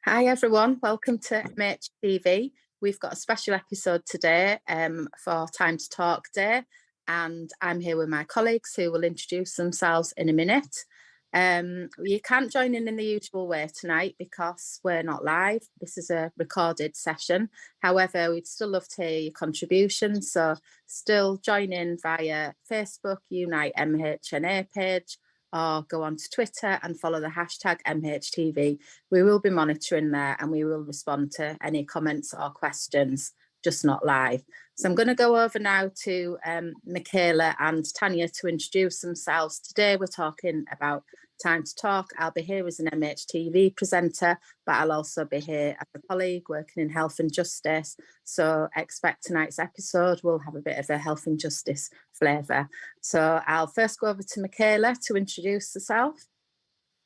Hi everyone, welcome to MHTV. We've got a special episode today for Time to Talk Day, and I'm here with my colleagues who will introduce themselves in a minute. You can't join in the usual way tonight because we're not live. This is a recorded session. However, we'd still love to hear your contributions, so still join in via Facebook, Unite MHNA page, or go on to Twitter and follow the hashtag MHTV. We will be monitoring there and we will respond to any comments or questions, just not live. So I'm going to go over now to Michaela and Tania to introduce themselves. Today we're talking about Time to Talk. I'll be here as an MHTV presenter, but I'll also be here as a colleague working in health and justice. So expect tonight's episode will have a bit of a health and justice flavour. So I'll first go over to Michaela to introduce herself.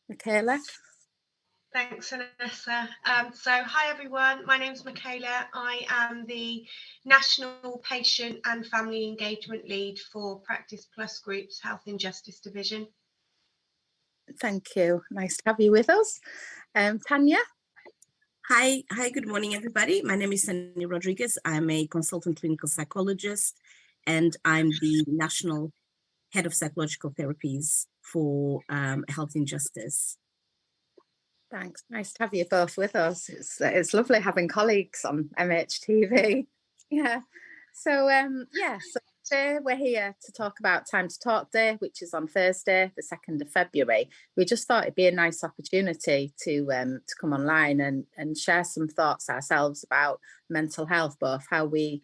Michaela. Thanks, Vanessa. So hi everyone, my name's Michaela. I am the National Patient and Family Engagement Lead for Practice Plus Group's Health and Justice Division. Thank you. Nice to have you with us. Tania? Hi, good morning everybody. My name is Tania Rodrigues. I'm a consultant clinical psychologist and I'm the National Head of Psychological Therapies for Health and Justice. Thanks. Nice to have you both with us. It's lovely having colleagues on MHTV. Yeah. So so today we're here to talk about Time to Talk Day, which is on Thursday, the 2nd of February. We just thought it'd be a nice opportunity to come online and share some thoughts ourselves about mental health, both how we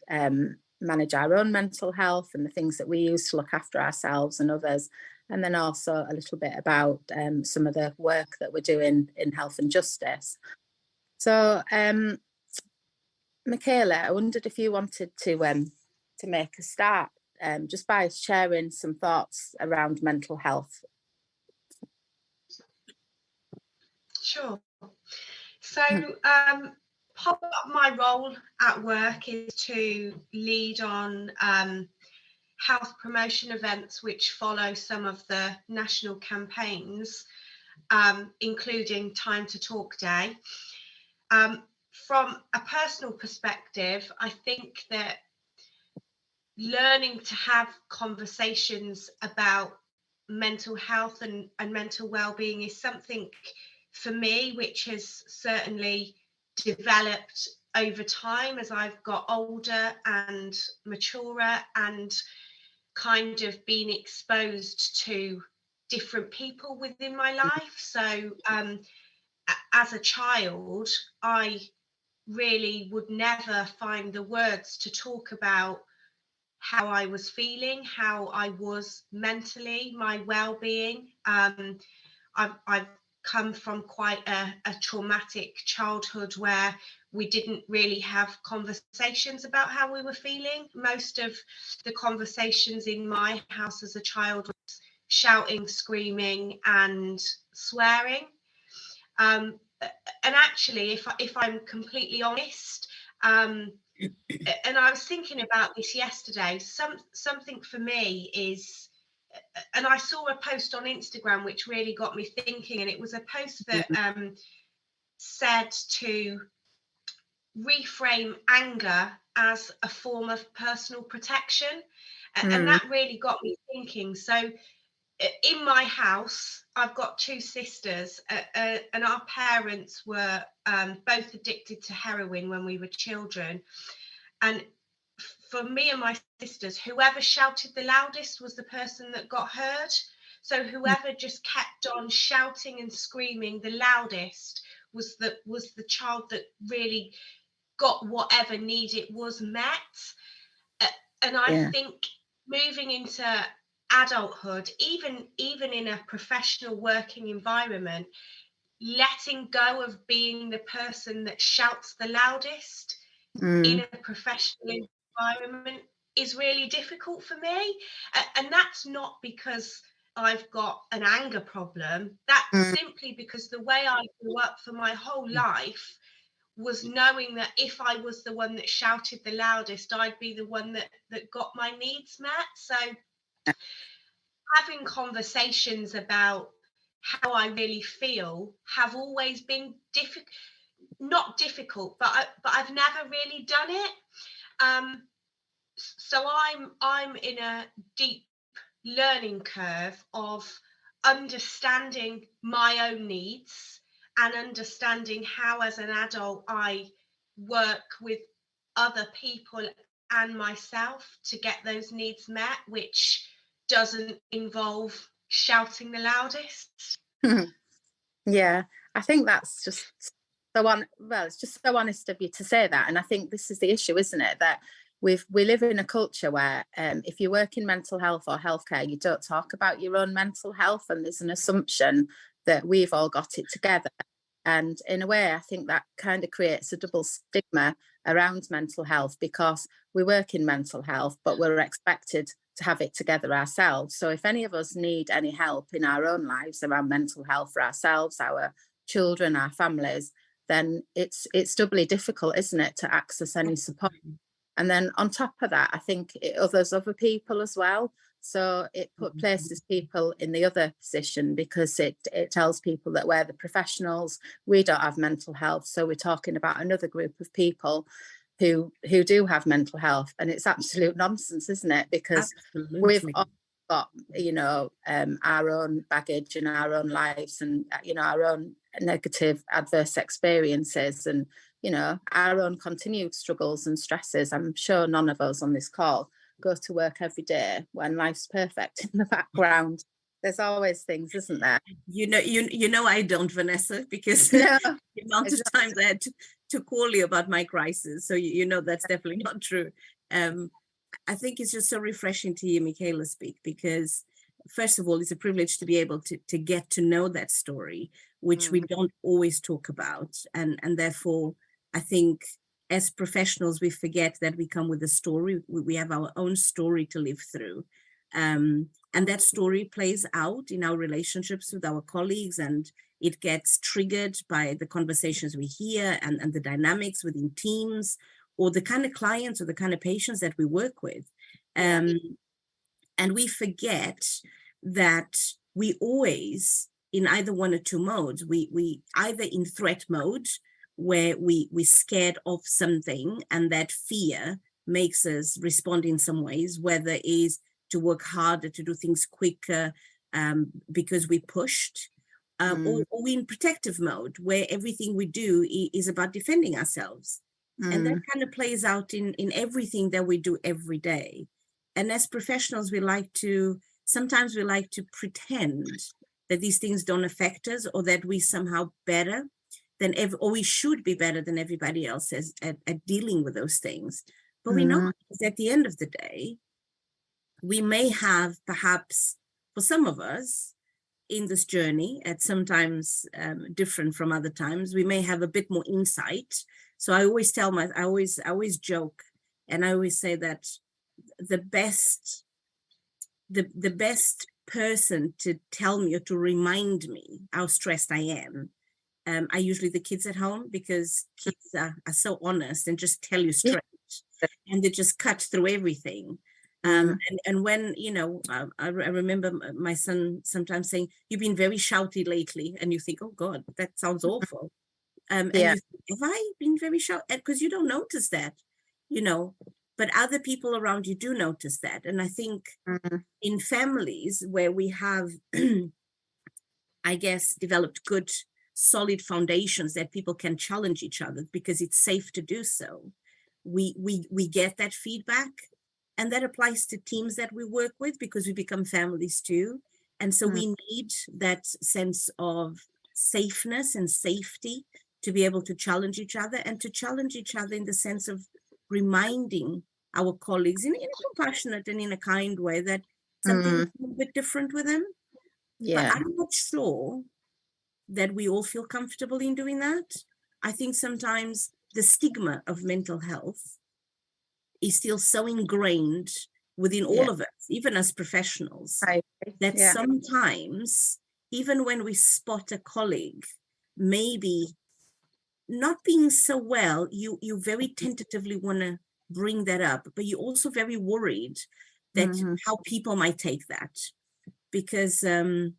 manage our own mental health and the things that we use to look after ourselves and others. And then also a little bit about some of the work that we're doing in health and justice. So, Michaela, I wondered if you wanted to make a start just by sharing some thoughts around mental health. Sure. So, part of my role at work is to lead on health promotion events which follow some of the national campaigns, including Time to Talk Day. From a personal perspective, I think that learning to have conversations about mental health and mental well-being is something for me which has certainly developed over time as I've got older and maturer and kind of been exposed to different people within my life. So as a child, I really would never find the words to talk about how I was feeling, how I was mentally, my well-being. I've come from quite a traumatic childhood where we didn't really have conversations about how we were feeling. Most of the conversations in my house as a child was shouting, screaming and swearing. And actually, if I'm completely honest, and I was thinking about this yesterday, something for me is, and I saw a post on Instagram which really got me thinking, and it was a post that said to reframe anger as a form of personal protection. And that really got me thinking. So in my house, I've got two sisters, and our parents were both addicted to heroin when we were children. And for me and my sisters, whoever shouted the loudest was the person that got heard. So whoever just kept on shouting and screaming the loudest was the child that really got whatever need it was met. And I think moving into adulthood, even in a professional working environment, letting go of being the person that shouts the loudest in a professional environment is really difficult for me. And that's not because I've got an anger problem. That's simply because the way I grew up for my whole life was knowing that if I was the one that shouted the loudest, I'd be the one that got my needs met. So having conversations about how I really feel have always been not difficult, but I've never really done it. So I'm in a deep learning curve of understanding my own needs and understanding how, as an adult, I work with other people and myself to get those needs met, which doesn't involve shouting the loudest. Yeah, I think that's just it's just so honest of you to say that. And I think this is the issue, isn't it? That we live in a culture where if you work in mental health or healthcare, you don't talk about your own mental health, and there's an assumption that we've all got it together. And in a way, I think that kind of creates a double stigma around mental health, because we work in mental health, but we're expected to have it together ourselves. So if any of us need any help in our own lives around mental health for ourselves, our children, our families, then it's doubly difficult, isn't it, to access any support. And then on top of that, I think it others other people as well. So it places people in the other position, because it tells people that we're the professionals, we don't have mental health. So we're talking about another group of people who do have mental health. And it's absolute nonsense, isn't it? Because we've all got, our own baggage and our own lives, and, our own negative adverse experiences, and, our own continued struggles and stresses. I'm sure none of us on this call go to work every day when life's perfect in the background. There's always things, isn't there? I don't, Vanessa, because no, the amount of times I had to call you about my crisis. So that's definitely not true. I think it's just so refreshing to hear Michaela speak, because first of all, it's a privilege to be able to get to know that story, which we don't always talk about. And therefore, I think as professionals, we forget that we come with a story. We have our own story to live through. And that story plays out in our relationships with our colleagues, and it gets triggered by the conversations we hear and the dynamics within teams, or the kind of clients or the kind of patients that we work with. And we forget that we always, in either one or two modes, we either in threat mode, where we're scared of something, and that fear makes us respond in some ways, whether it is to work harder, to do things quicker, because we pushed, or we're in protective mode, where everything we do is about defending ourselves. And that kind of plays out in everything that we do every day. And as professionals, sometimes we like to pretend that these things don't affect us, or that we somehow better than or we should be better than everybody else at dealing with those things. But we know that at the end of the day, we may have, perhaps for some of us in this journey, at sometimes different from other times, we may have a bit more insight. So I always I always joke, and I always say that the best person to tell me or to remind me how stressed I am are usually the kids at home, because kids are so honest and just tell you straight, and they just cut through everything. And when, I remember my son sometimes saying, "You've been very shouty lately," and you think, "Oh God, that sounds awful." And you think, have I been very shouty? Because you don't notice that, but other people around you do notice that. And I think in families where we have, I guess, developed good, solid foundations that people can challenge each other because it's safe to do so, we get that feedback. And that applies to teams that we work with, because we become families too. And so we need that sense of safeness and safety to be able to challenge each other, and to challenge each other in the sense of reminding our colleagues in a compassionate and in a kind way that something is a bit different with them. But I'm not sure that we all feel comfortable in doing that. I think sometimes the stigma of mental health is still so ingrained within all of us, even as professionals, that sometimes, even when we spot a colleague maybe not being so well, you very tentatively want to bring that up, but you're also very worried that how people might take that. Because you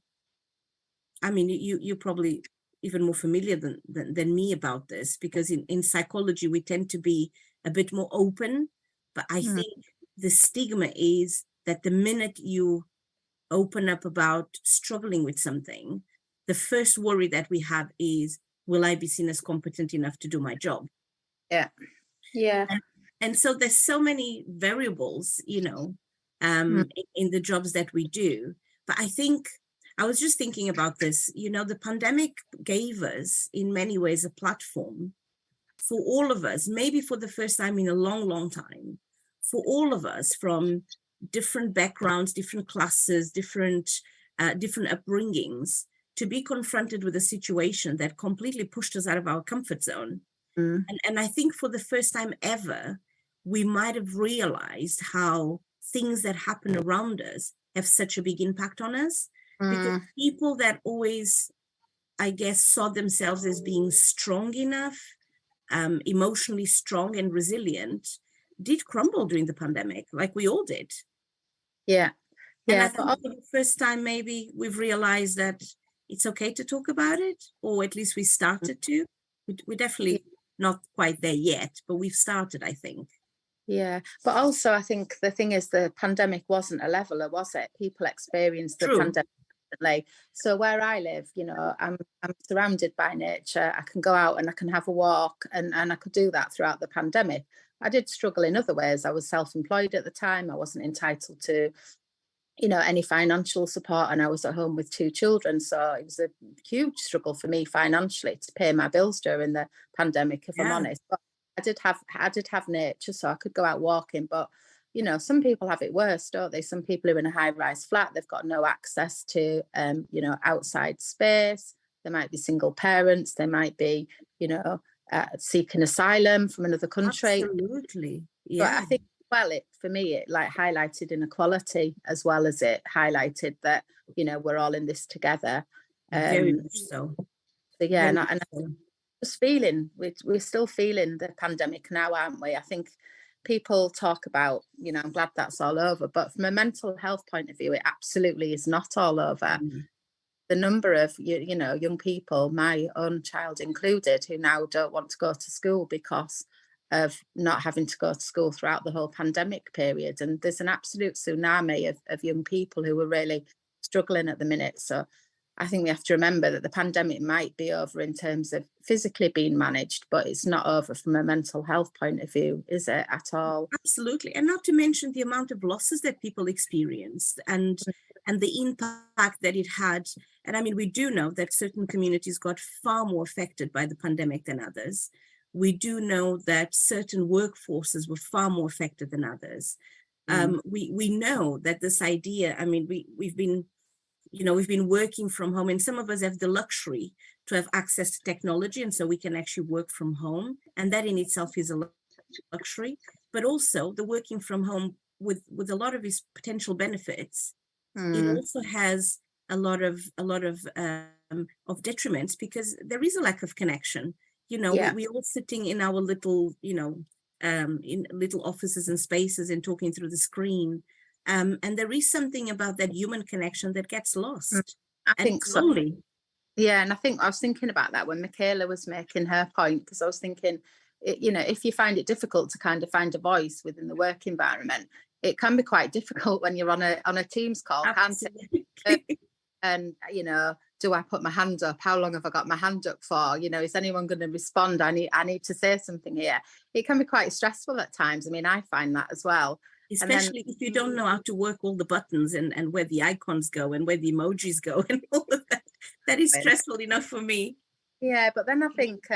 probably even more familiar than me about this, because in psychology, we tend to be a bit more open. But I think the stigma is that the minute you open up about struggling with something, the first worry that we have is, will I be seen as competent enough to do my job? Yeah. And so there's so many variables, in the jobs that we do. But I think I was just thinking about this, the pandemic gave us in many ways a platform for all of us, maybe for the first time in a long, long time, for all of us from different backgrounds, different classes, different upbringings, to be confronted with a situation that completely pushed us out of our comfort zone. And I think for the first time ever, we might have realized how things that happen around us have such a big impact on us. Because people that always, I guess, saw themselves as being strong enough, emotionally strong and resilient, did crumble during the pandemic, like we all did. Yeah. And I think for the first time, maybe we've realized that it's okay to talk about it, or at least we started to. We're definitely not quite there yet, but we've started, I think. Yeah, but also I think the thing is the pandemic wasn't a leveler, was it? People experienced the pandemic differently. So where I live, I'm surrounded by nature. I can go out and I can have a walk, and I could do that throughout the pandemic. I did struggle in other ways. I was self-employed at the time. I wasn't entitled to any financial support, and I was at home with 2 children, so it was a huge struggle for me financially to pay my bills during the pandemic, if I'm honest. But I did have nature, so I could go out walking. But some people have it worse, don't they? Some people are in a high-rise flat, they've got no access to outside space. There might be single parents, they might be seeking asylum from another country. Absolutely. But I think for me, it like highlighted inequality as well as it highlighted that, we're all in this together. Very much so. Yeah, and I was feeling, we're still feeling the pandemic now, aren't we? I think people talk about, I'm glad that's all over, but from a mental health point of view, it absolutely is not all over. The number of, young people, my own child included, who now don't want to go to school because of not having to go to school throughout the whole pandemic period. And there's an absolute tsunami of young people who are really struggling at the minute. So I think we have to remember that the pandemic might be over in terms of physically being managed, but it's not over from a mental health point of view, is it, at all? Absolutely. And not to mention the amount of losses that people experienced and the impact that it had. And I mean, we do know that certain communities got far more affected by the pandemic than others. We do know that certain workforces were far more affected than others. We know that this idea, I mean, we've been working from home, and some of us have the luxury to have access to technology, and so we can actually work from home, and that in itself is a luxury. But also the working from home with a lot of its potential benefits, it also has a lot of detriments, because there is a lack of connection. We're all sitting in our little, in little offices and spaces and talking through the screen. And there is something about that human connection that gets lost. I think so. Yeah, and I was thinking about that when Michaela was making her point, because I was thinking, if you find it difficult to kind of find a voice within the work environment, it can be quite difficult when you're on a Teams call, can't it? And do I put my hand up? How long have I got my hand up for? Is anyone going to respond? I need to say something here. It can be quite stressful at times. I mean, I find that as well. Especially if you don't know how to work all the buttons and where the icons go and where the emojis go and all of that. That is stressful enough for me. Yeah, but then I think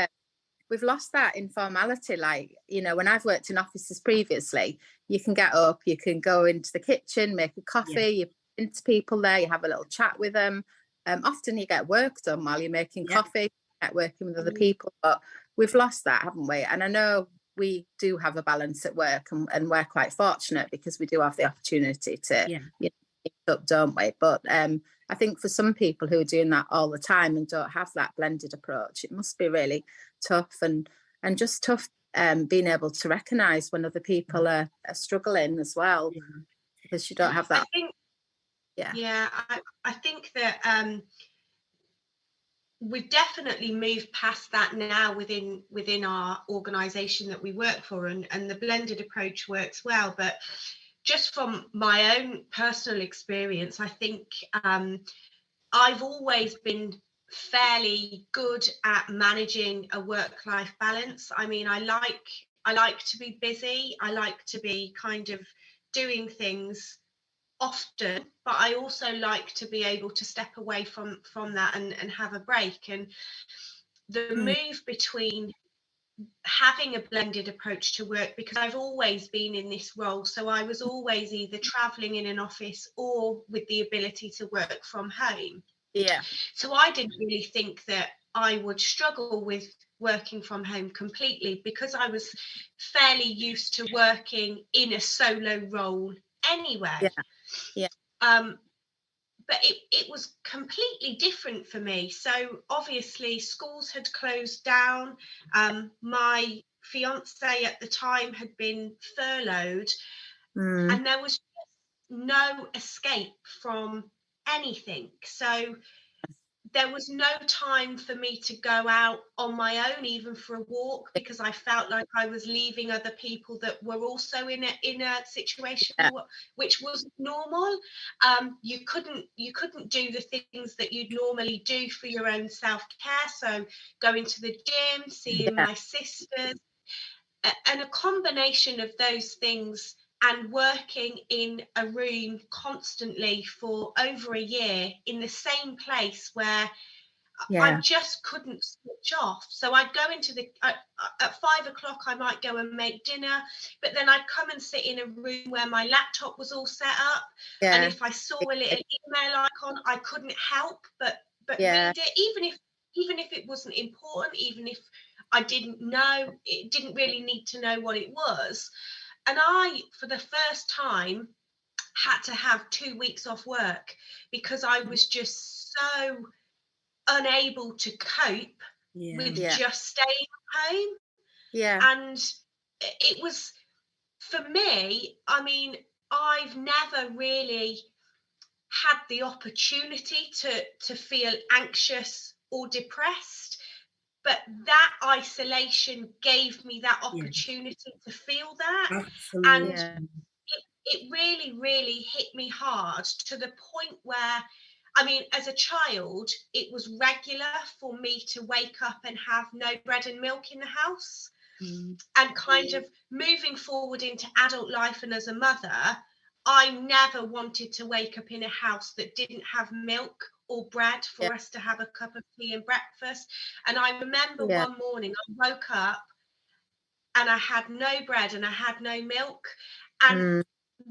we've lost that informality. Like, when I've worked in offices previously, you can get up, you can go into the kitchen, make a coffee, you into people there, you have a little chat with them. Often you get work done while you're making coffee, networking with other people, but we've lost that, haven't we? And I know we do have a balance at work, and we're quite fortunate because we do have the opportunity to meet up, don't we? But I think for some people who are doing that all the time and don't have that blended approach, it must be really tough and just tough being able to recognise when other people are struggling as well, because you don't have that. I think that we've definitely moved past that now within our organisation that we work for, and the blended approach works well. But just from my own personal experience, I think I've always been fairly good at managing a work-life balance. I mean, I like to be busy. I like to be kind of doing things often, but I also like to be able to step away from that and have a break. And the move between having a blended approach to work, because I've always been in this role, so I was always either traveling in an office or with the ability to work from home. Yeah. So I didn't really think that I would struggle with working from home completely, because I was fairly used to working in a solo role anyway. Yeah. But it was completely different for me. So obviously schools had closed down. My fiance at the time had been furloughed, and there was no escape from anything. So there was no time for me to go out on my own, even for a walk, because I felt like I was leaving other people that were also in a situation which wasn't normal. You couldn't do the things that you'd normally do for your own self-care. So going to the gym, seeing my sisters, and a combination of those things, and working in a room constantly for over a year in the same place where I just couldn't switch off. So I'd go into at 5 o'clock, I might go and make dinner, but then I'd come and sit in a room where my laptop was all set up. And if I saw a little email icon, I couldn't help but read it, even if it wasn't important, even if I didn't know, it didn't really need to know what it was. And I, for the first time, had to have 2 weeks off work, because I was just so unable to cope with just staying home. And it was, for me, I mean, I've never really had the opportunity to feel anxious or depressed, but that isolation gave me that opportunity to feel that. Absolutely. And it really, really hit me hard, to the point where, I mean, as a child, it was regular for me to wake up and have no bread and milk in the house. And kind of moving forward into adult life, and as a mother, I never wanted to wake up in a house that didn't have milk or bread for us to have a cup of tea and breakfast. And I remember one morning I woke up and I had no bread and I had no milk. And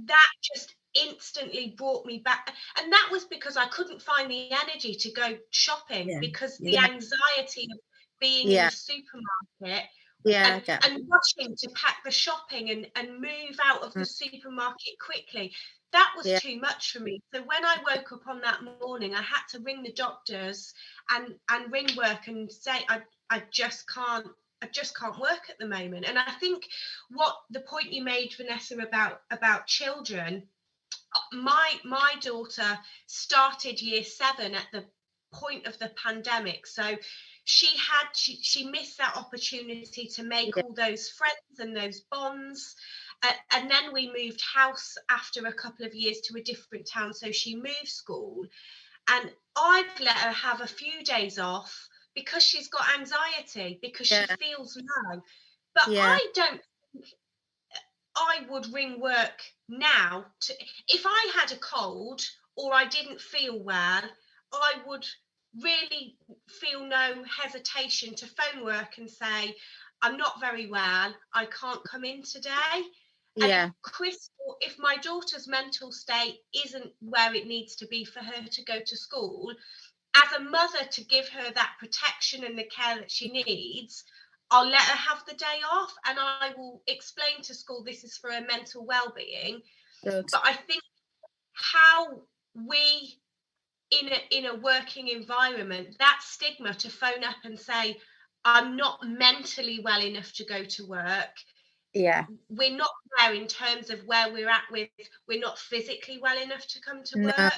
that just instantly brought me back. And that was because I couldn't find the energy to go shopping, because the anxiety of being in the supermarket and rushing to pack the shopping and move out of the supermarket quickly, that was too much for me. So when I woke up on that morning, I had to ring the doctors and ring work and say, I just can't work at the moment. And I think what the point you made, Vanessa, about children, my daughter started year 7 at the point of the pandemic, so she missed that opportunity to make all those friends and those bonds. And then we moved house after a couple of years to a different town, so she moved school, and I've let her have a few days off because she's got anxiety, because she feels low. But I don't think I would ring work now. If I had a cold or I didn't feel well, I would really feel no hesitation to phone work and say, I'm not very well, I can't come in today. And if my daughter's mental state isn't where it needs to be for her to go to school, as a mother, to give her that protection and the care that she needs, I'll let her have the day off, and I will explain to school this is for her mental well-being. But I think how we, in a working environment, that stigma to phone up and say, I'm not mentally well enough to go to work. We're not there in terms of where we're at with, we're not physically well enough to come to work.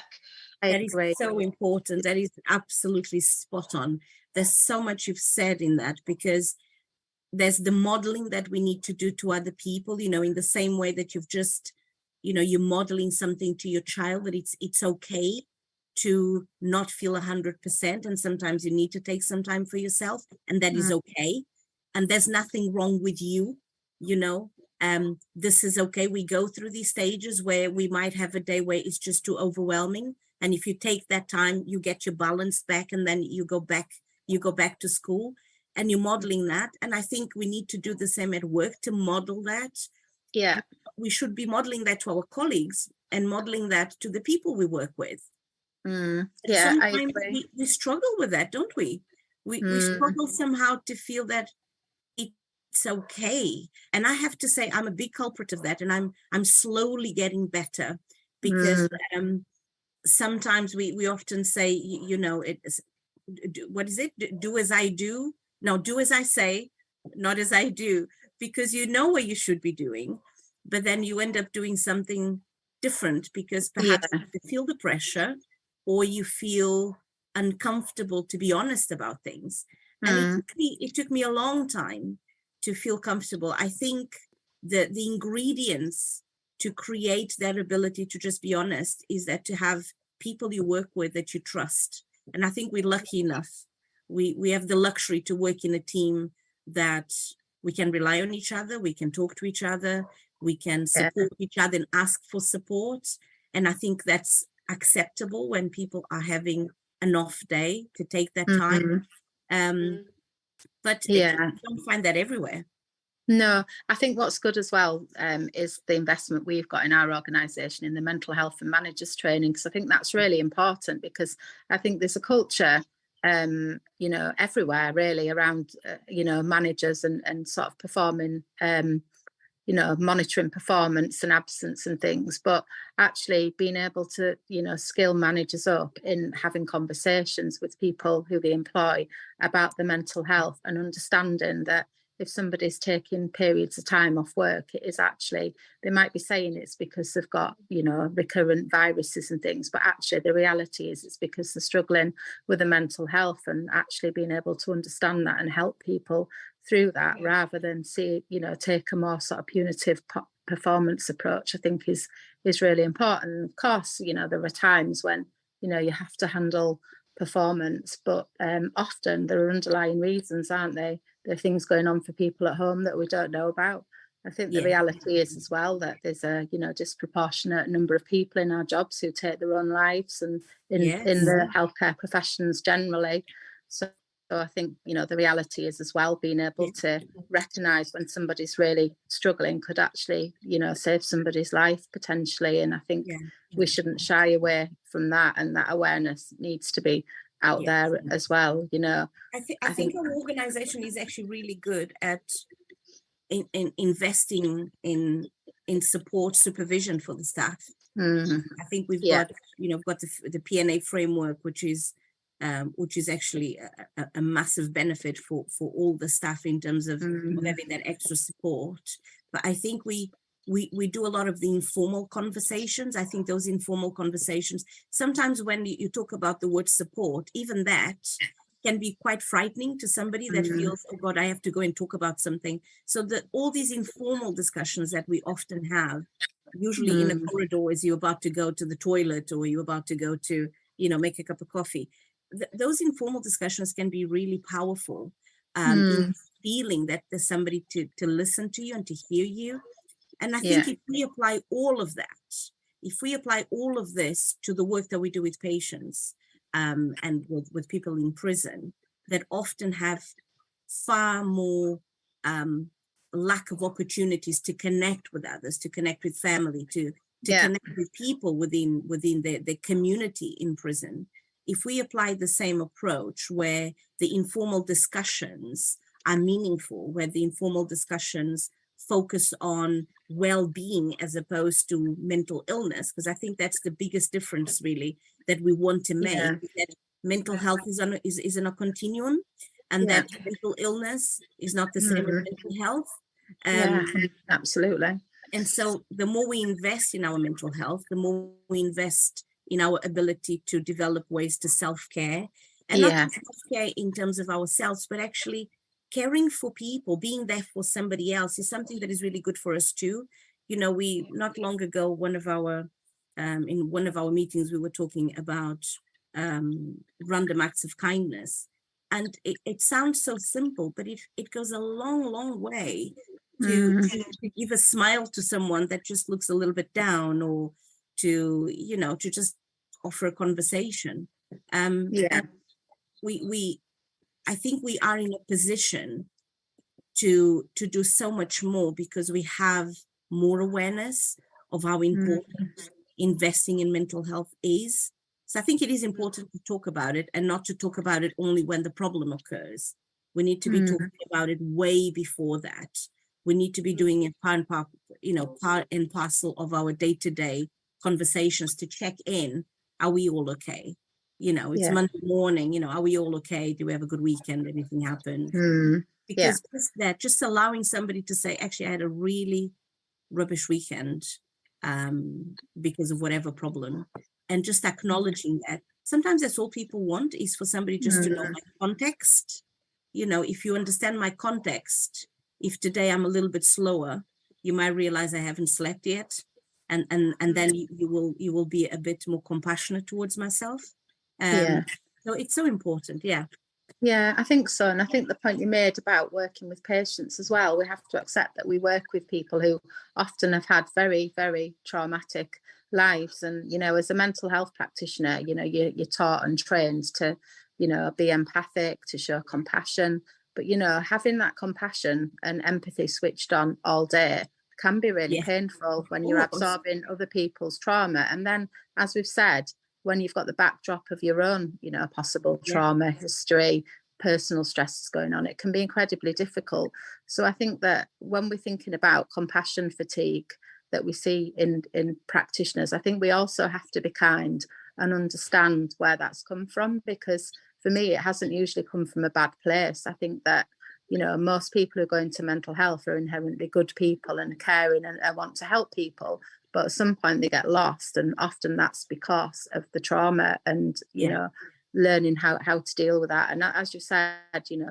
I That is agree. so important. That is absolutely spot on. There's so much you've said in that, because there's the modeling that we need to do to other people, in the same way that you've just, you're modeling something to your child, that it's okay to not feel 100%. And sometimes you need to take some time for yourself, and that is okay. And there's nothing wrong with you, this is okay. We go through these stages where we might have a day where it's just too overwhelming. And if you take that time, you get your balance back, and then you go back to school, and you're modeling that. And I think we need to do the same at work, to model that. Yeah. We should be modeling that to our colleagues and modeling that to the people we work with. Yeah, sometimes we struggle with that, don't we? We struggle somehow to feel that it's okay. And I have to say, I'm a big culprit of that, and I'm slowly getting better, because sometimes we often say, what is it? Do as I do. No, do as I say, not as I do, because you know what you should be doing, but then you end up doing something different because perhaps you feel the pressure, or you feel uncomfortable to be honest about things. And it took me a long time to feel comfortable. I think the ingredients to create that ability to just be honest is that to have people you work with that you trust. And I think we're lucky enough. We have the luxury to work in a team that we can rely on each other, we can talk to each other, we can support each other and ask for support. And I think that's acceptable when people are having an off day, to take that time. But you don't find that everywhere. No, I think what's good as well is the investment we've got in our organisation in the mental health and managers training, because I think that's really important, because I think there's a culture everywhere really around managers and sort of performing monitoring performance and absence and things, but actually being able to skill managers up in having conversations with people who they employ about the mental health, and understanding that if somebody's taking periods of time off work, it is actually, they might be saying it's because they've got recurrent viruses and things, but actually the reality is it's because they're struggling with the mental health, and actually being able to understand that and help people through that, rather than take a more sort of punitive performance approach, I think is really important. Of course, there are times when you have to handle performance, but often there are underlying reasons, aren't they? There are things going on for people at home that we don't know about. I think the reality is as well that there's a disproportionate number of people in our jobs who take their own lives, and in the healthcare professions generally. So I think the reality is as well, being able to recognise when somebody's really struggling could actually save somebody's life potentially. And I think we shouldn't shy away from that, and that awareness needs to be out there as well. I think our organisation is actually really good at in investing in support supervision for the staff. I think we've got the P&A framework, which is actually a massive benefit for all the staff in terms of having that extra support. But I think we do a lot of the informal conversations. I think those informal conversations, sometimes when you talk about the word support, even that can be quite frightening to somebody that feels, oh God, I have to go and talk about something. So that all these informal discussions that we often have, usually in a corridor as you're about to go to the toilet, or you're about to go to, make a cup of coffee. Those informal discussions can be really powerful in feeling that there's somebody to listen to you and to hear you. And I think if we apply all of that, if we apply all of this to the work that we do with patients and with people in prison that often have far more lack of opportunities to connect with others, to connect with family, to connect with people within the community in prison. If we apply the same approach where the informal discussions are meaningful, where the informal discussions focus on well-being as opposed to mental illness, because I think that's the biggest difference really that we want to make, that mental health is in a continuum, and that mental illness is not the same as mental health. Absolutely. And so the more we invest in our mental health, the more we invest in our ability to develop ways to self-care, and not just self-care in terms of ourselves, but actually caring for people, being there for somebody else is something that is really good for us too. You know, we not long ago, in one of our meetings, we were talking about random acts of kindness. And it sounds so simple, but it goes a long, long way to give a smile to someone that just looks a little bit down, or to just offer a conversation. And I think we are in a position to do so much more because we have more awareness of how important investing in mental health is. So I think it is important to talk about it, and not to talk about it only when the problem occurs. We need to be talking about it way before that. We need to be doing it part and parcel of our day-to-day conversations to check in. Are we all okay? It's Monday morning, are we all okay? Do we have a good weekend? Anything happened? Because just allowing somebody to say, actually, I had a really rubbish weekend because of whatever problem, and just acknowledging that. Sometimes that's all people want, is for somebody just to know my context. If you understand my context, if today I'm a little bit slower, you might realize I haven't slept yet. And then you will be a bit more compassionate towards myself. So it's so important. Yeah, I think so. And I think the point you made about working with patients as well, we have to accept that we work with people who often have had very, very traumatic lives. And, as a mental health practitioner, you're taught and trained to, be empathic, to show compassion. But, having that compassion and empathy switched on all day can be really painful when you're absorbing other people's trauma. And then, as we've said, when you've got the backdrop of your own, possible trauma, history, personal stresses going on, it can be incredibly difficult. So I think that when we're thinking about compassion fatigue that we see in practitioners, I think we also have to be kind and understand where that's come from, because for me, it hasn't usually come from a bad place. I think that, most people who go into mental health are inherently good people and caring and want to help people. But at some point they get lost, and often that's because of the trauma and, learning how to deal with that. And as you said,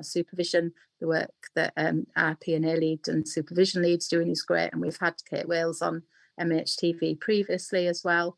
supervision, the work that our P&A lead and supervision lead's doing is great. And we've had Kate Wales on MHTV previously as well,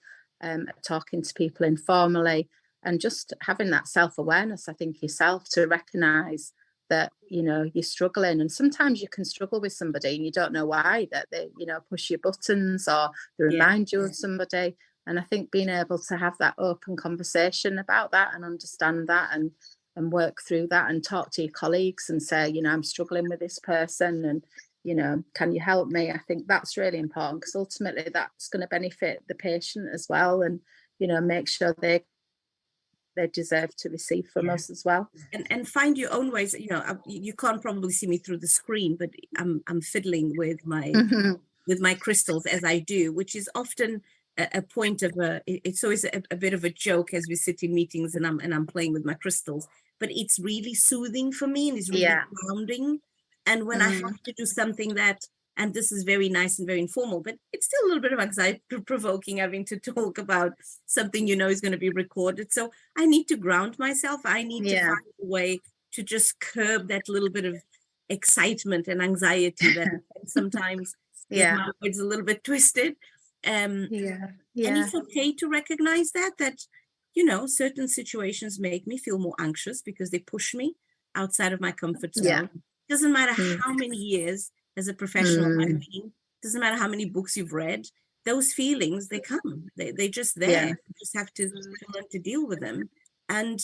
talking to people informally, and just having that self-awareness, I think, yourself, to recognise that, you're struggling. And sometimes you can struggle with somebody and you don't know why, that they, push your buttons or they remind you of somebody. And I think being able to have that open conversation about that and understand that and work through that and talk to your colleagues and say, I'm struggling with this person and, can you help me? I think that's really important, because ultimately that's going to benefit the patient as well, and, make sure they deserve to receive from us as well. And find your own ways. You can't probably see me through the screen, but I'm fiddling with my crystals as I do, which is often a point of it's always a bit of a joke as we sit in meetings and I'm playing with my crystals, but it's really soothing for me and it's really grounding. And when I have to do something that, and this is very nice and very informal, but it's still a little bit of anxiety provoking, having to talk about something is going to be recorded. So I need to ground myself. I need to find a way to just curb that little bit of excitement and anxiety that sometimes get my words a little bit twisted. And it's okay to recognize that certain situations make me feel more anxious because they push me outside of my comfort zone. Doesn't matter how many years as a professional I've been, doesn't matter how many books you've read, those feelings, they come, they're just there. You just have to learn to deal with them. And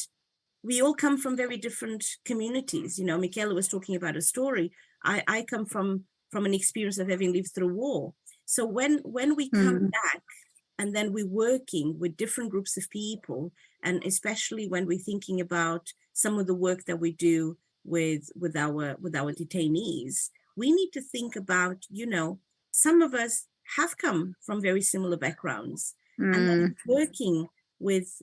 we all come from very different communities. Michaela was talking about a story. I come from an experience of having lived through war. So when we come back and then we're working with different groups of people, and especially when we're thinking about some of the work that we do with our detainees, we need to think about, some of us have come from very similar backgrounds, and then working with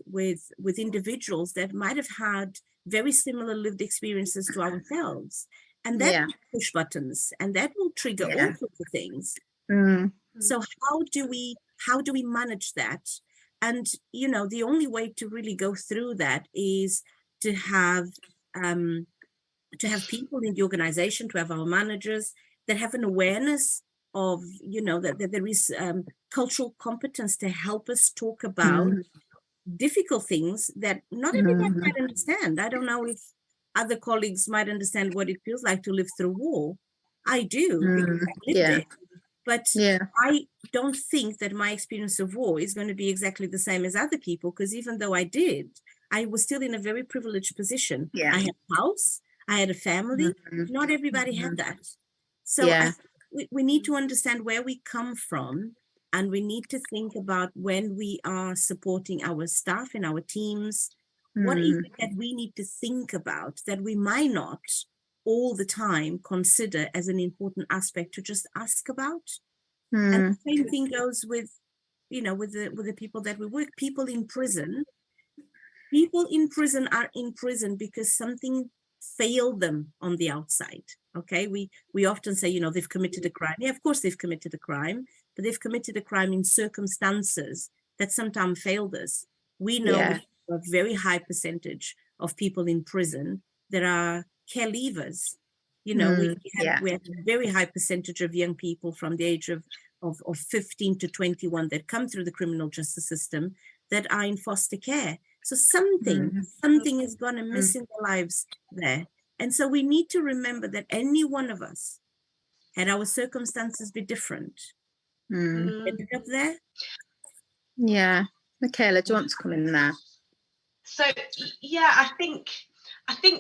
individuals that might have had very similar lived experiences to ourselves, and that will push buttons, and that will trigger all sorts of things. So how do we manage that? And, the only way to really go through that is to have people in the organization, to have our managers that have an awareness of, that there is cultural competence to help us talk about difficult things that not everybody might understand. I don't know if other colleagues might understand what it feels like to live through war. I do, because I lived it. But I don't think that my experience of war is going to be exactly the same as other people, because even though I did, I was still in a very privileged position. I had a house, I had a family. Not everybody had that. So we need to understand where we come from, and we need to think about when we are supporting our staff and our teams, what is it that we need to think about that we might not all the time consider as an important aspect to just ask about. And the same thing goes with, with the people that we work, people in prison. People in prison are in prison because something failed them on the outside. Okay, we often say, they've committed a crime. Yeah, of course they've committed a crime, but they've committed a crime in circumstances that sometimes failed us. We know we have a very high percentage of people in prison that are care leavers. We have a very high percentage of young people from the age of 15 to 21 that come through the criminal justice system that are in foster care. So something is going to miss in their lives there. And so we need to remember that any one of us, had our circumstances be different, ended up there. Yeah. Michaela, do you want to come in there? So, I think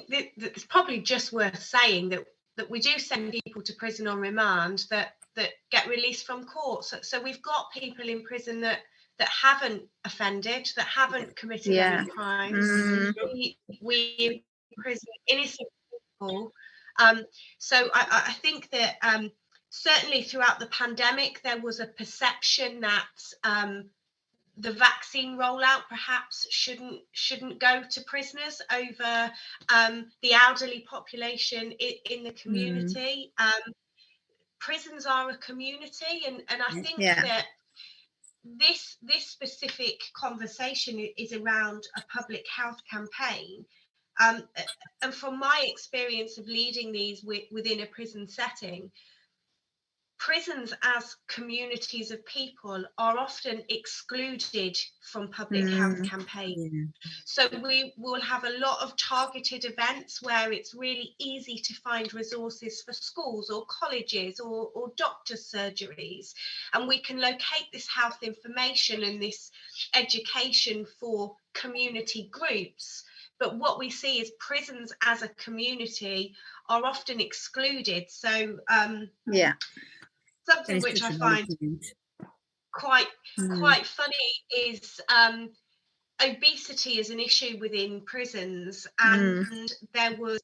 that it's probably just worth saying that we do send people to prison on remand that get released from court. So we've got people in prison that haven't offended, that haven't committed any crimes. We imprison innocent people. So I think that certainly throughout the pandemic, there was a perception that the vaccine rollout perhaps shouldn't go to prisoners over the elderly population in the community. Prisons are a community, and I think that this specific conversation is around a public health campaign. And from my experience of leading these within a prison setting, prisons as communities of people are often excluded from public health campaigns. So we will have a lot of targeted events where it's really easy to find resources for schools or colleges or doctors' surgeries. And we can locate this health information and this education for community groups. But what we see is prisons as a community are often excluded. So something which I find quite funny is obesity is an issue within prisons, and there was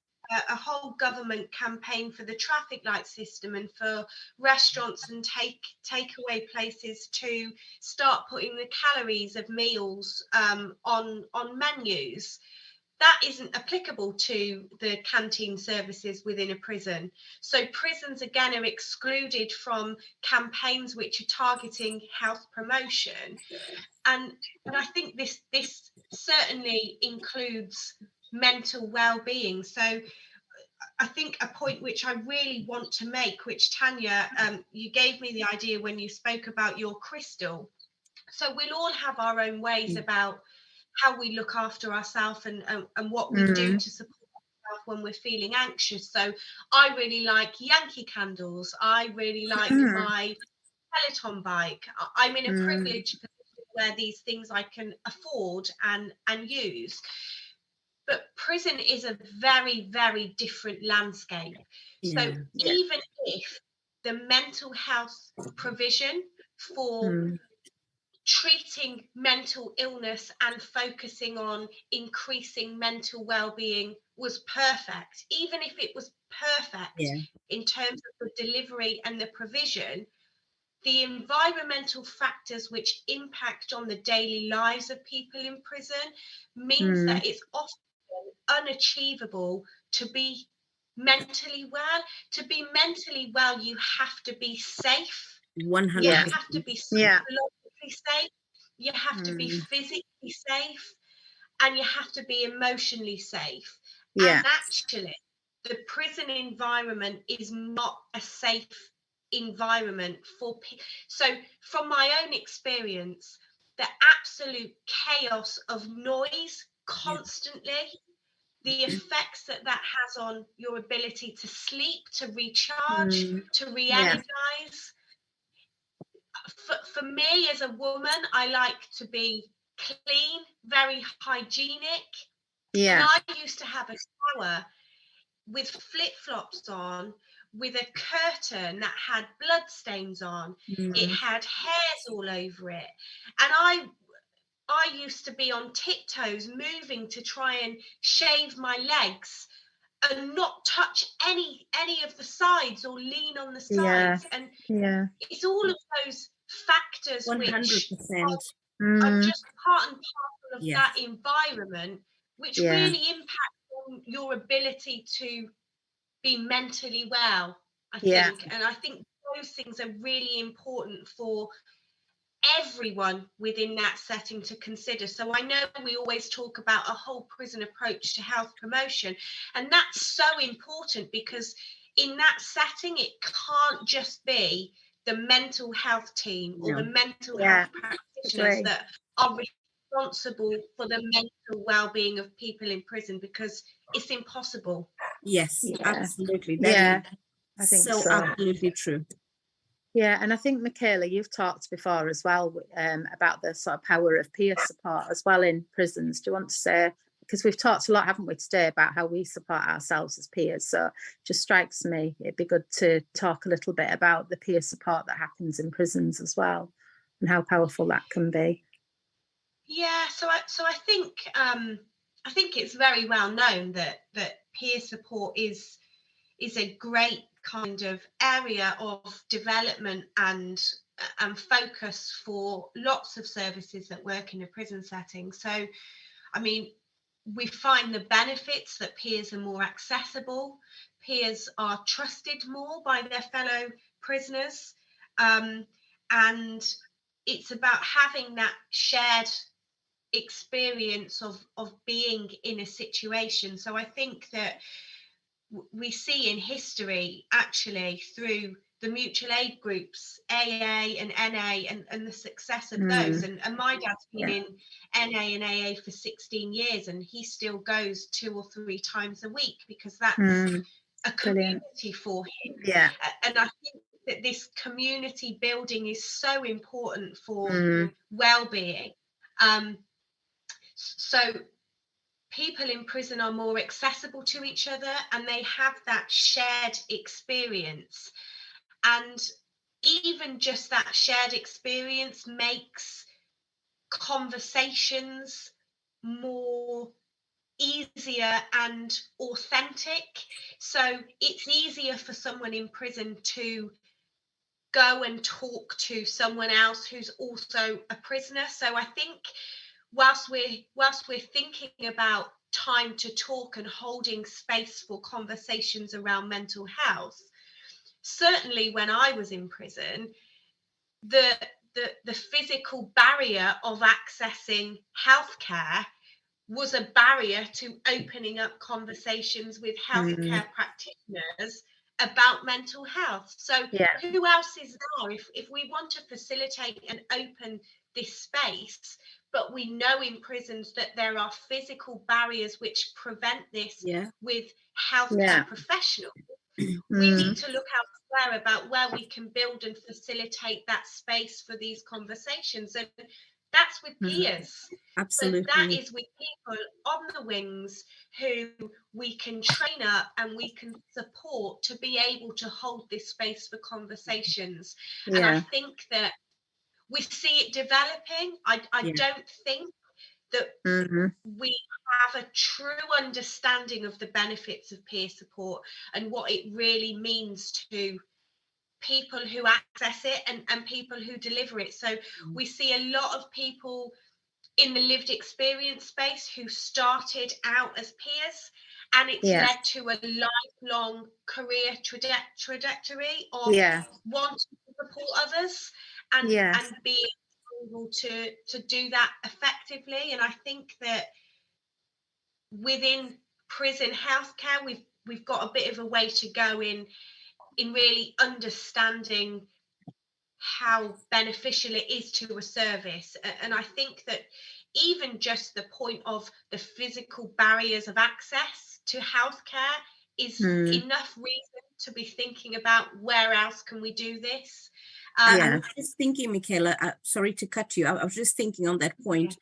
a whole government campaign for the traffic light system and for restaurants and takeaway places to start putting the calories of meals on menus. That isn't applicable to the canteen services within a prison. So prisons, again, are excluded from campaigns which are targeting health promotion. And I think this certainly includes mental well-being. So I think a point which I really want to make, which Tania, you gave me the idea when you spoke about your crystal. So we'll all have our own ways about how we look after ourselves and what we do to support ourselves when we're feeling anxious. So I really like Yankee candles. I really like my Peloton bike. I'm in a privileged position where these things I can afford and use. But prison is a very, very different landscape. So even if the mental health provision for treating mental illness and focusing on increasing mental well-being was perfect, even if it was perfect in terms of the delivery and the provision, the environmental factors which impact on the daily lives of people in prison means that it's often unachievable to be mentally well. To be mentally well, you have to be safe. 100%. You have to be psychologically safe. You have to be physically safe, and you have to be emotionally safe. Yeah. And actually, the prison environment is not a safe environment for people. So from my own experience, the absolute chaos of noise constantly, the effects that has on your ability to sleep, to recharge, to re-energize. For me as a woman, I like to be clean, very hygienic. Yeah. And I used to have a shower with flip-flops on, with a curtain that had blood stains on. It had hairs all over it. And I used to be on tiptoes, moving to try and shave my legs and not touch any of the sides or lean on the sides. And it's all of those factors 100%. are just part and parcel of that environment, which really impact on your ability to be mentally well, I think. And I think those things are really important for everyone within that setting to consider. So I know we always talk about a whole prison approach to health promotion, and that's so important, because in that setting it can't just be the mental health team or the mental health practitioners that are responsible for the mental well-being of people in prison, because it's impossible. Yes, absolutely. I think so. Absolutely true. Yeah, and I think, Michaela, you've talked before as well about the sort of power of peer support as well in prisons. Do you want to say, because we've talked a lot, haven't we, today, about how we support ourselves as peers? So it just strikes me it'd be good to talk a little bit about the peer support that happens in prisons as well, and how powerful that can be. Yeah, so I think it's very well known that peer support is a great kind of area of development and focus for lots of services that work in a prison setting. So, I mean, we find the benefits that peers are more accessible, peers are trusted more by their fellow prisoners, and it's about having that shared experience of being in a situation. So I think that we see in history, actually, through the mutual aid groups, AA and NA, and the success of those. And my dad's been in NA and AA for 16 years, and he still goes 2 or 3 times a week, because that's a community for him. Yeah. And I think that this community building is so important for well-being. So people in prison are more accessible to each other, and they have that shared experience. And even just that shared experience makes conversations more easier and authentic. So it's easier for someone in prison to go and talk to someone else who's also a prisoner. So I think whilst we're thinking about time to talk and holding space for conversations around mental health, certainly when I was in prison, the physical barrier of accessing healthcare was a barrier to opening up conversations with healthcare practitioners about mental health. So who else is there if we want to facilitate and open this space, but we know in prisons that there are physical barriers which prevent this with healthcare professionals? We need to look elsewhere about where we can build and facilitate that space for these conversations. And that's with peers. Absolutely. So that is with people on the wings who we can train up and we can support to be able to hold this space for conversations. And I think that we see it developing. I don't think that we have a true understanding of the benefits of peer support and what it really means to people who access it and people who deliver it. So we see a lot of people in the lived experience space who started out as peers, and it's led to a lifelong career trajectory of wanting to support others and being able to do that effectively. And I think that within prison healthcare, we've got a bit of a way to go in really understanding how beneficial it is to a service. And I think that even just the point of the physical barriers of access to healthcare is enough reason to be thinking about where else can we do this. I was just thinking, Michaela, sorry to cut you. I was just thinking on that point.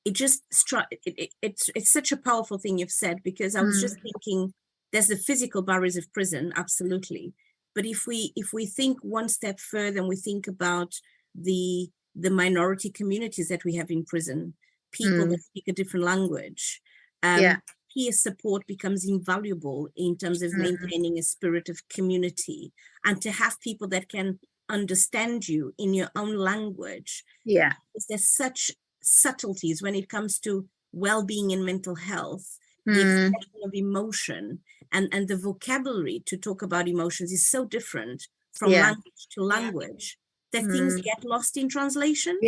It just struck, it's such a powerful thing you've said, because I was just thinking there's the physical barriers of prison, absolutely. But if we think one step further and we think about the minority communities that we have in prison, people that speak a different language, peer support becomes invaluable in terms of maintaining a spirit of community, and to have people that can understand you in your own language. There's such subtleties when it comes to well-being and mental health, the expression of emotion, and the vocabulary to talk about emotions is so different from language to language that things get lost in translation.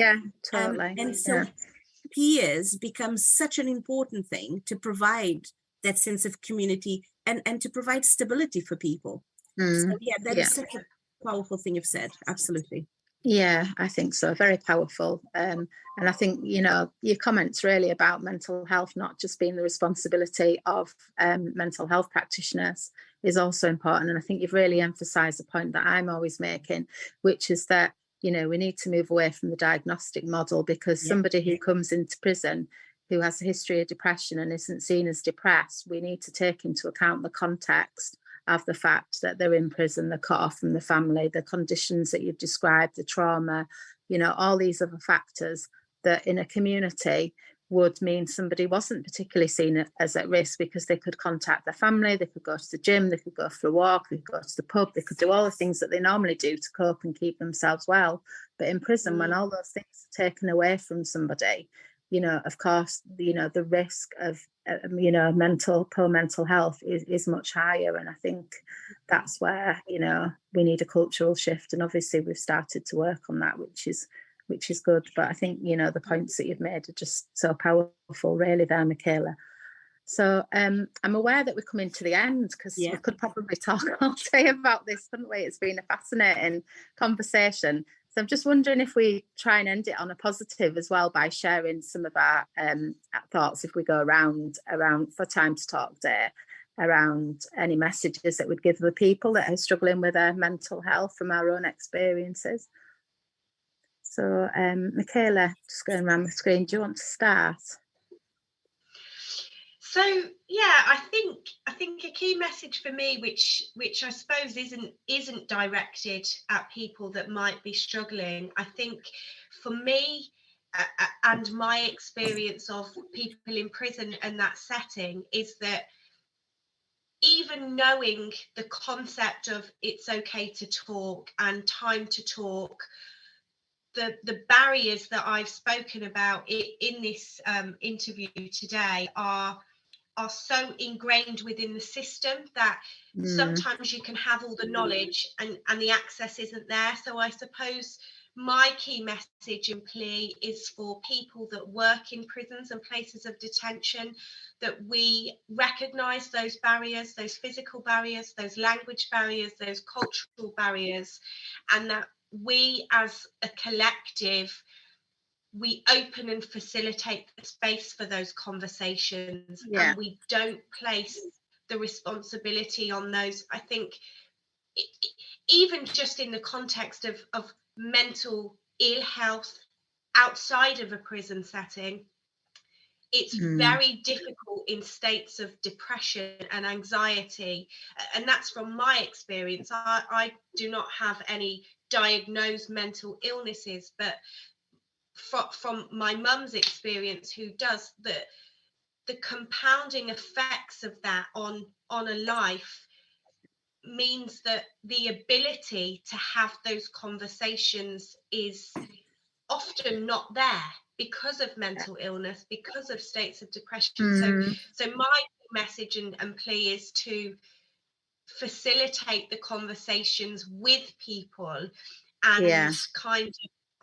Totally. And so peers become such an important thing to provide that sense of community and to provide stability for people. So that is such a powerful thing you've said. Absolutely. Yeah, I think so. Very powerful. And I think, you know, your comments really about mental health not just being the responsibility of mental health practitioners is also important. And I think you've really emphasised the point that I'm always making, which is that, you know, we need to move away from the diagnostic model, because somebody who comes into prison who has a history of depression and isn't seen as depressed, we need to take into account the context of the fact that they're in prison, they're cut off from the family, the conditions that you've described, the trauma, you know, all these other factors that in a community would mean somebody wasn't particularly seen as at risk, because they could contact their family, they could go to the gym, they could go for a walk, they could go to the pub, they could do all the things that they normally do to cope and keep themselves well. But in prison, when all those things are taken away from somebody, you know, of course, you know, the risk of, you know, poor mental health is much higher. And I think that's where, you know, we need a cultural shift. And obviously we've started to work on that, which is good. But I think, you know, the points that you've made are just so powerful, really, there, Michaela. So I'm aware that we're coming to the end, because we could probably talk all day about this, couldn't we? It's been a fascinating conversation. So I'm just wondering if we try and end it on a positive as well by sharing some of our thoughts, if we go around for Time to Talk Day, around any messages that we'd give the people that are struggling with their mental health from our own experiences. So Michaela, just going around the screen, do you want to start? So I think a key message for me, which I suppose isn't directed at people that might be struggling. I think for me and my experience of people in prison and that setting is that even knowing the concept of it's okay to talk and time to talk, the barriers that I've spoken about in this interview today are so ingrained within the system that sometimes you can have all the knowledge and the access isn't there. So I suppose my key message and plea is for people that work in prisons and places of detention, that we recognise those barriers, those physical barriers, those language barriers, those cultural barriers, and that we as a collective, we open and facilitate the space for those conversations, and we don't place the responsibility on those. I think even just in the context of mental ill health outside of a prison setting, it's very difficult in states of depression and anxiety. And that's from my experience. I do not have any diagnosed mental illnesses, but from my mum's experience, who does, the compounding effects of that on a life means that the ability to have those conversations is often not there because of mental illness, because of states of depression. So my message and plea is to facilitate the conversations with people and kind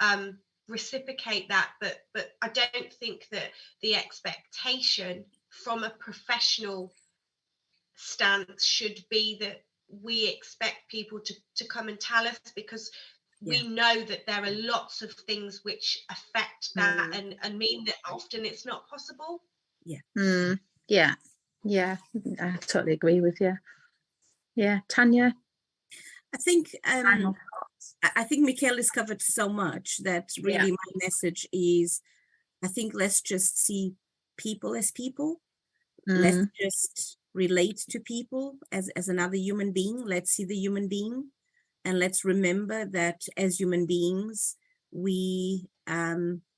of reciprocate that, but I don't think that the expectation from a professional stance should be that we expect people to come and tell us, because we know that there are lots of things which affect that and mean that often it's not possible. Yeah, I totally agree with you. Yeah, Tania? I think Michaela's covered so much that really my message is, I think let's just see people as people. Let's just relate to people as another human being. Let's see the human being, and let's remember that as human beings, we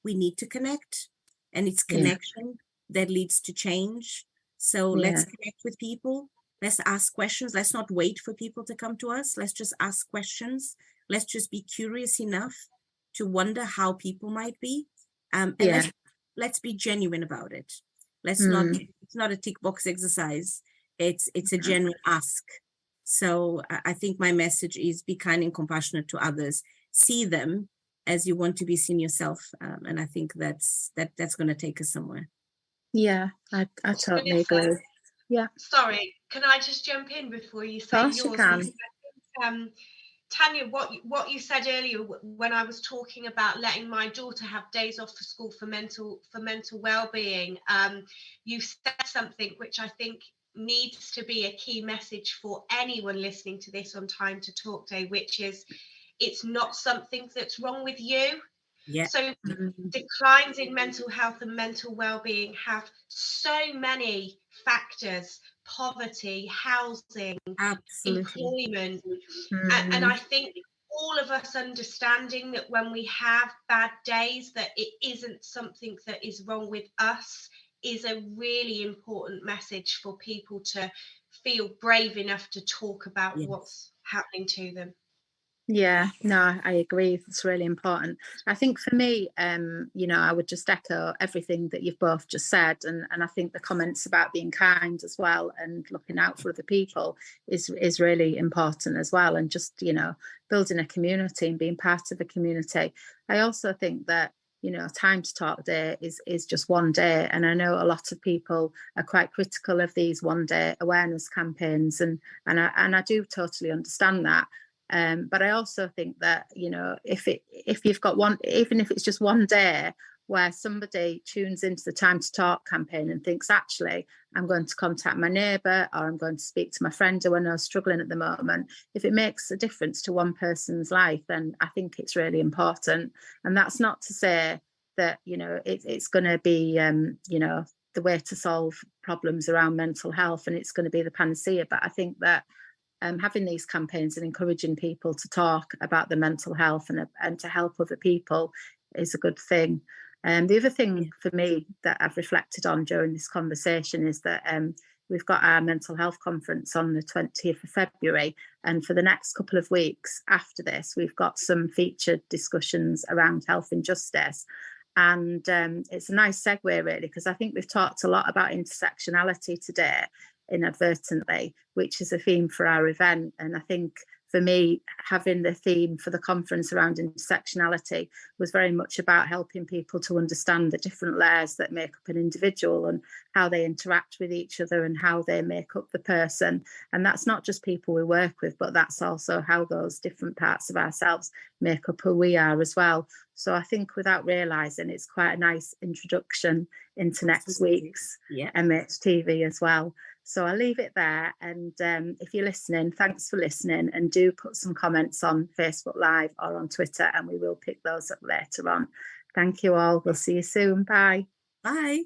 need to connect, and it's connection that leads to change. So let's connect with people. Let's ask questions. Let's not wait for people to come to us. Let's just ask questions. Let's just be curious enough to wonder how people might be. And let's be genuine about it. Let's not, it's not a tick box exercise. It's a genuine ask. So I think my message is be kind and compassionate to others. See them as you want to be seen yourself. And I think that's going to take us somewhere. Yeah, I totally agree. Yeah. Sorry, can I just jump in before you say yours? You can. Tania, what you said earlier when I was talking about letting my daughter have days off for school for mental well-being, you said something which I think needs to be a key message for anyone listening to this on Time to Talk Day, which is it's not something that's wrong with you. Yeah. So declines in mental health and mental well-being have so many factors: poverty, housing, employment. And I think all of us understanding that when we have bad days, that it isn't something that is wrong with us is a really important message for people to feel brave enough to talk about what's happening to them. Yeah, no, I agree. It's really important. I think for me, I would just echo everything that you've both just said. And I think the comments about being kind as well and looking out for other people is really important as well. And just, building a community and being part of a community. I also think that, Time to Talk Day is just one day. And I know a lot of people are quite critical of these one-day awareness campaigns. And I do totally understand that. But I also think that, if you've got one, even if it's just one day where somebody tunes into the Time to Talk campaign and thinks, actually, I'm going to contact my neighbour or I'm going to speak to my friend who I know is struggling at the moment, if it makes a difference to one person's life, then I think it's really important. And that's not to say that, it's going to be, the way to solve problems around mental health and it's going to be the panacea. But I think that having these campaigns and encouraging people to talk about their mental health and to help other people is a good thing. The other thing for me that I've reflected on during this conversation is that we've got our mental health conference on the 20th of February. And for the next couple of weeks after this, we've got some featured discussions around health and justice. And it's a nice segue, really, because I think we've talked a lot about intersectionality today, inadvertently, which is a theme for our event. And I think for me, having the theme for the conference around intersectionality was very much about helping people to understand the different layers that make up an individual and how they interact with each other and how they make up the person. And that's not just people we work with, but that's also how those different parts of ourselves make up who we are as well. So I think without realising, it's quite a nice introduction into next week's MHTV as well. So I'll leave it there. And if you're listening, thanks for listening, and do put some comments on Facebook Live or on Twitter, and we will pick those up later on. Thank you all. We'll see you soon. Bye. Bye.